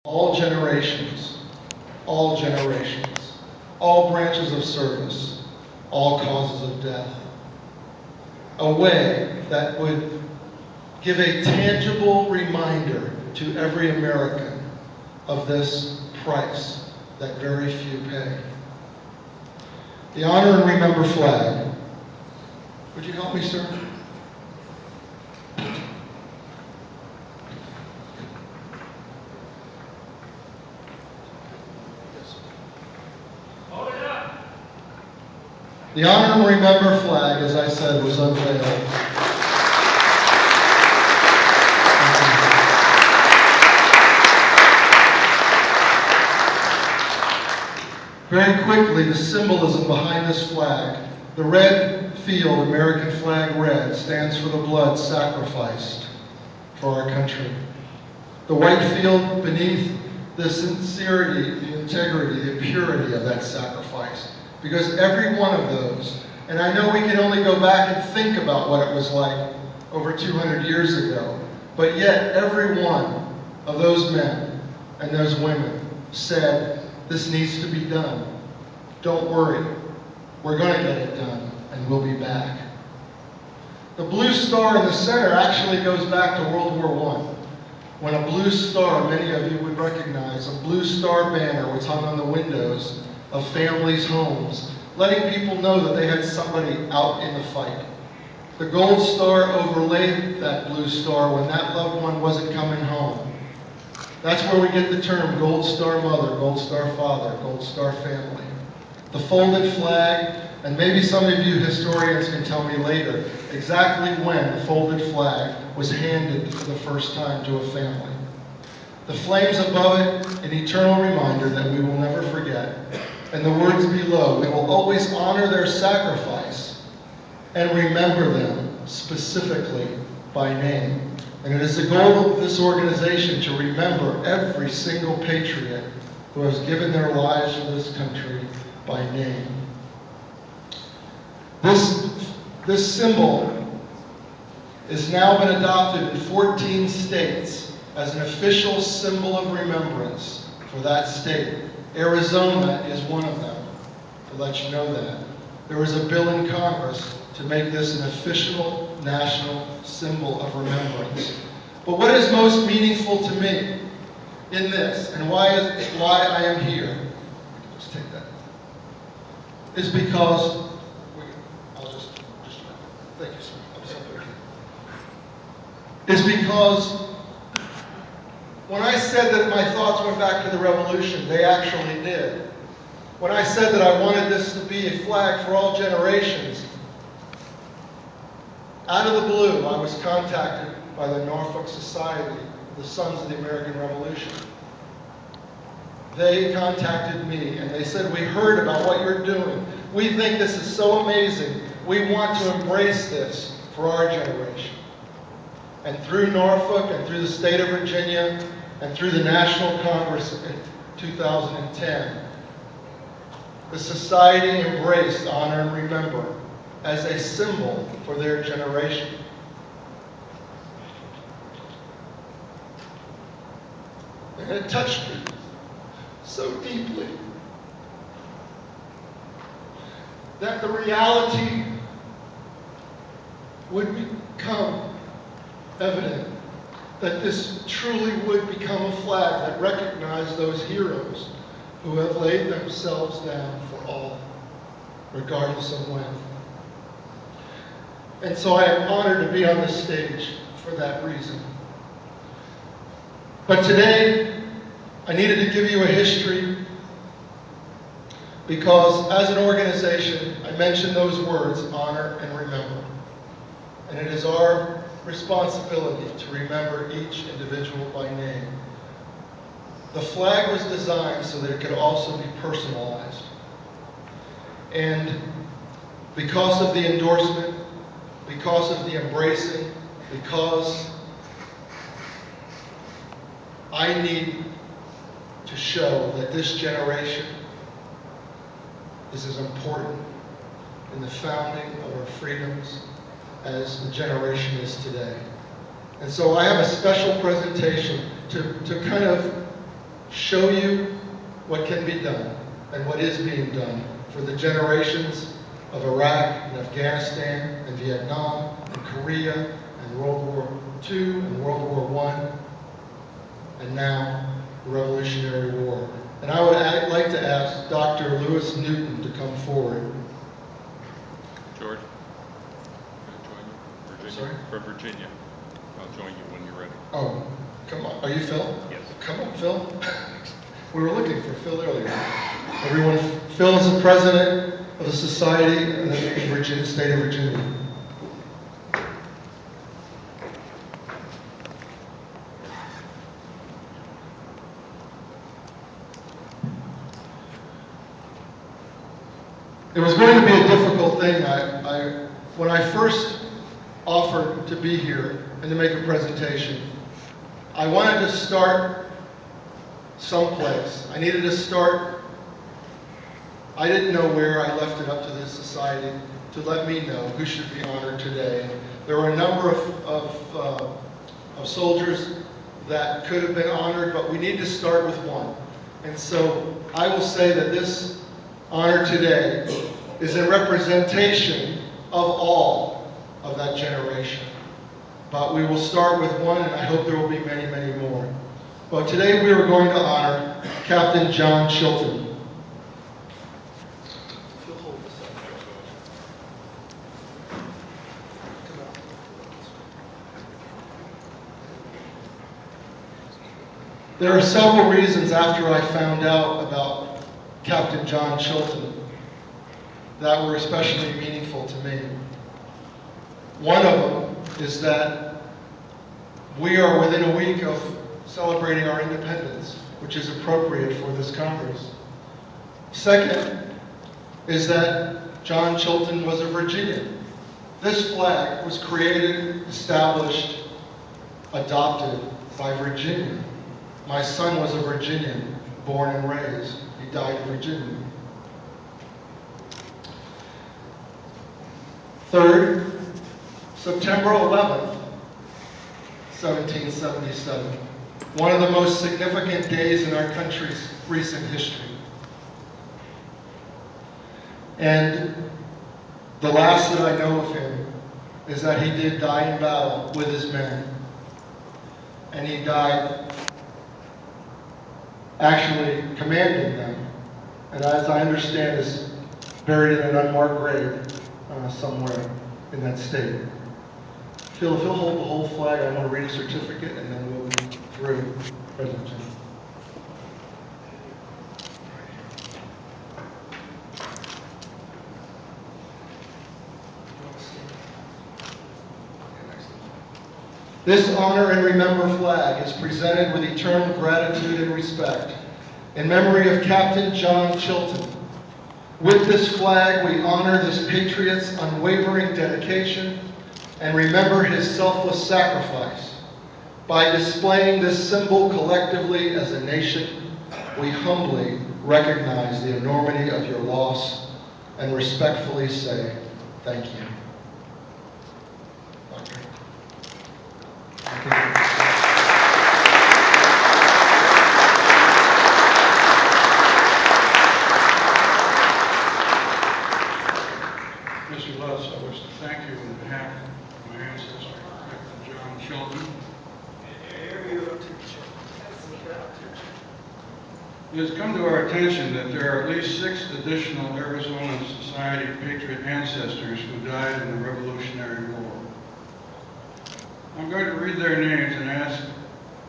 all generations, all generations, all branches of service, all causes of death. A way that would give a tangible reminder to every American of this price that very few pay. The Honor and Remember flag. Would you help me, sir? The Honor and Remember flag, as I said, was unveiled. Very quickly, the symbolism behind this flag. The red field, American flag red, stands for the blood sacrificed for our country. The white field beneath, the sincerity, the integrity, the purity of that sacrifice. Because every one of those, and I know we can only go back and think about what it was like over 200 years ago, but yet every one of those men and those women said, this needs to be done. Don't worry, we're going to get it done, and we'll be back. The blue star in the center actually goes back to World War I, when a blue star, many of you would recognize, a blue star banner was hung on the windows of families' homes, letting people know that they had somebody out in the fight. The gold star overlaid that blue star when that loved one wasn't coming home. That's where we get the term Gold Star Mother, Gold Star Father, Gold Star Family. The folded flag, and maybe some of you historians can tell me later exactly when the folded flag was handed for the first time to a family. The flames above it, an eternal reminder that we will never forget. And the words below, we will always honor their sacrifice and remember them specifically by name. And it is the goal of this organization to remember every single patriot who has given their lives to this country by name. This symbol has now been adopted in 14 states as an official symbol of remembrance for that state. Arizona is one of them, to let you know that. There was a bill in Congress to make this an official national symbol of remembrance. But what is most meaningful to me in this, and why I am here, let's take that, is because, thank you, sir. Is because when I said that my thoughts went back to the revolution, they actually did. When I said that I wanted this to be a flag for all generations, out of the blue, I was contacted by the Norfolk Society, the Sons of the American Revolution. They contacted me and they said, we heard about what you're doing. We think this is so amazing. We want to embrace this for our generation. And through Norfolk and through the state of Virginia and through the National Congress in 2010, the Society embraced Honor and Remember as a symbol for their generation. And it touched me so deeply that the reality would become evident, that this truly would become a flag that recognized those heroes who have laid themselves down for all, regardless of when. And so I am honored to be on this stage for that reason. But today, I needed to give you a history because as an organization, I mentioned those words, honor and remember. And it is our responsibility to remember each individual by name. The flag was designed so that it could also be personalized. And because of the endorsement, because of the embracing, because I need to show that this generation is as important in the founding of our freedoms as the generation is today. And so I have a special presentation to kind of show you what can be done and what is being done for the generations of Iraq and Afghanistan and Vietnam and Korea and World War II and World War I and now the Revolutionary War. And I would like to ask Dr. Lewis Newton to come forward. George, I'm going to join you. Virginia. Sorry? From Virginia. I'll join you when you're ready. Oh, come on. Are you Phil? Yes. Come on, Phil. We were looking for Phil earlier. Everyone, Phil is the president of the society in the Virginia, state of Virginia. It was going to be a difficult thing. When I first offered to be here and to make a presentation, I wanted to start someplace. I needed to start. I didn't know where. I left it up to this society to let me know who should be honored today. There were a number of soldiers that could have been honored, but we need to start with one. And so I will say that this honor today is a representation of all of that generation. But we will start with one, and I hope there will be many, many more. Well, today we are going to honor Captain John Chilton. There are several reasons after I found out about Captain John Chilton that were especially meaningful to me. One of them is that we are within a week of celebrating our independence, which is appropriate for this Congress. Second is that John Chilton was a Virginian. This flag was created, established, adopted by Virginia. My son was a Virginian, born and raised. He died in Virginia. Third, September 11th, 1777, one of the most significant days in our country's recent history. And the last that I know of him is that he did die in battle with his men. And he died actually commanding them. And as I understand, is buried in an unmarked grave somewhere in that state. Phil, if you'll hold the whole flag, I want to read a certificate and then we'll be through. President Jim. This honor and remember flag is presented with eternal gratitude and respect in memory of Captain John Chilton. With this flag, we honor this patriot's unwavering dedication and remember his selfless sacrifice. By displaying this symbol collectively as a nation, we humbly recognize the enormity of your loss and respectfully say thank you. Mr. Lutz, I wish to thank you on behalf of my ancestor, Captain John Chilton. It has come to our attention that there are at least 6 additional Arizona Society of Patriot ancestors who died in the Revolutionary War. I'm going to read their names and ask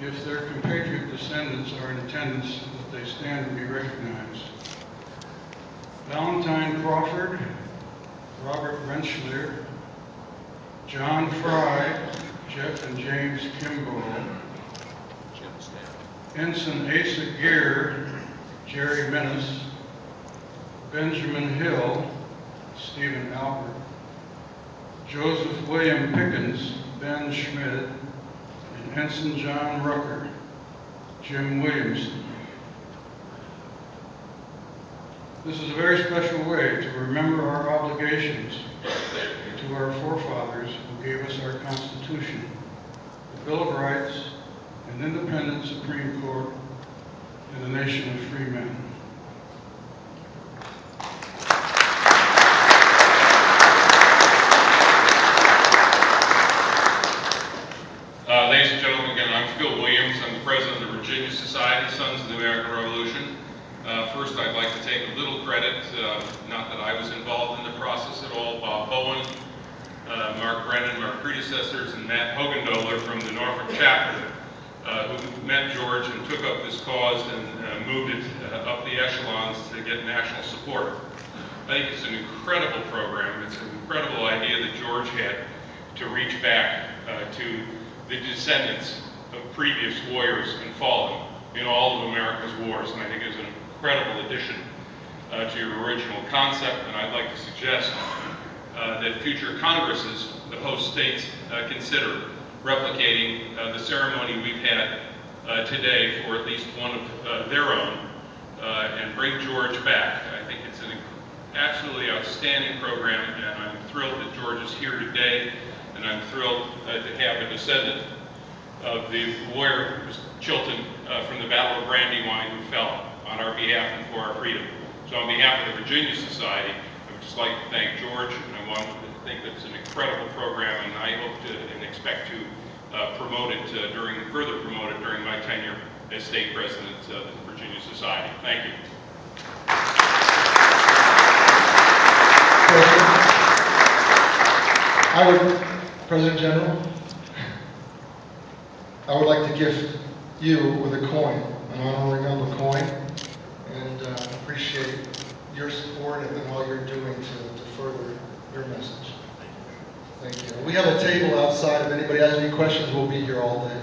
if their compatriot descendants are in attendance, that they stand to be recognized. Valentine Crawford, Robert Rensselaer, John Fry, Jeff and James Kimball, Ensign Asa Gear, Jerry Menace, Benjamin Hill, Stephen Albert, Joseph William Pickens, Ben Schmidt, and Ensign John Rucker, Jim Williamson. This is a very special way to remember our obligations to our forefathers who gave us our Constitution, the Bill of Rights, an independent Supreme Court, and nation of free men. Ladies and gentlemen, again, I'm Phil Williams. I'm the president of the Virginia Society, Sons of the American Revolution. First, I'd like to take a little credit, not that I was involved in the process at all. Bob Bowen, Mark Brennan, our predecessors, and Matt Hogendoler from the Norfolk chapter, who met George and took up this cause and moved it up the echelons to get national support. I think it's an incredible program. It's an incredible idea that George had to reach back to the descendants of previous warriors and fallen in all of America's wars, and I think it's an incredible addition to your original concept, and I'd like to suggest that future Congresses, the host states, consider replicating the ceremony we've had today for at least one of their own, and bring George back. I think it's an absolutely outstanding program, and I'm thrilled that George is here today, and I'm thrilled to have a descendant of the warrior Chilton from the Battle of Brandywine who fell on our behalf and for our freedom. So on behalf of the Virginia Society, I would just like to thank George, and I want to think that it's an incredible program, and I hope to and expect to further promote it during my tenure as state president of the Virginia Society. Thank you. President General, I would like to gift you with a coin, an honorary member coin, and appreciate your support and all you're doing to further your message. Thank you. We have a table outside. If anybody has any questions, we'll be here all day.